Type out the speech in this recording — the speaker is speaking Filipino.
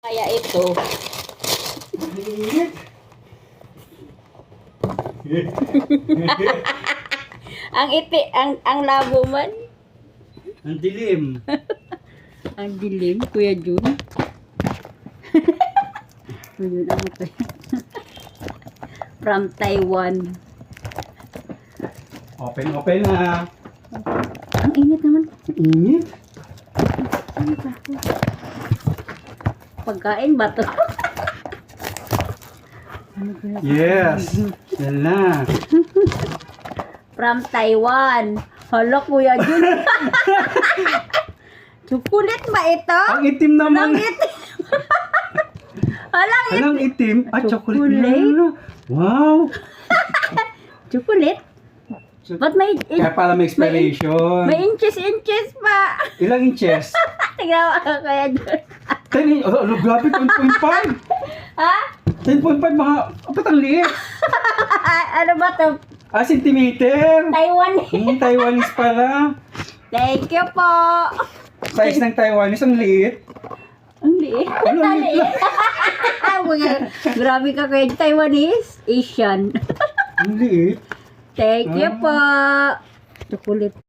Kaya ito, ang labo man. Ang dilim. Ang dilim, Kuya Jun. Ayun, ano to? From Taiwan. Open na. Ang init naman. Init. Ano ba? Pagkain ba to? Ano ba? Yes. Yan na. From Taiwan. Hala, Kuya Jun. Chocolate ba ito? Ang itim naman. Walang itim. Walang itim. Anong itim? Ah, chocolate Chocolate. na. Wow. Chocolate? Ba't may, Kaya pala may expiration. may inches pa? Ilang inches? Tingnan mo ako, Kuya Jun. 10. Oh, grabe, 10.5. Ha? 10.5 mga, ba't ang liit? Ano ba to? Centimeter. Taiwan. Taiwanese pala. Thank you po. Size ng Taiwanese, ang liit. Ang liit. Ano, Ang liit. Grabe ka kayo, Taiwanese. Asian. Ang liit. Thank you po. Chocolate.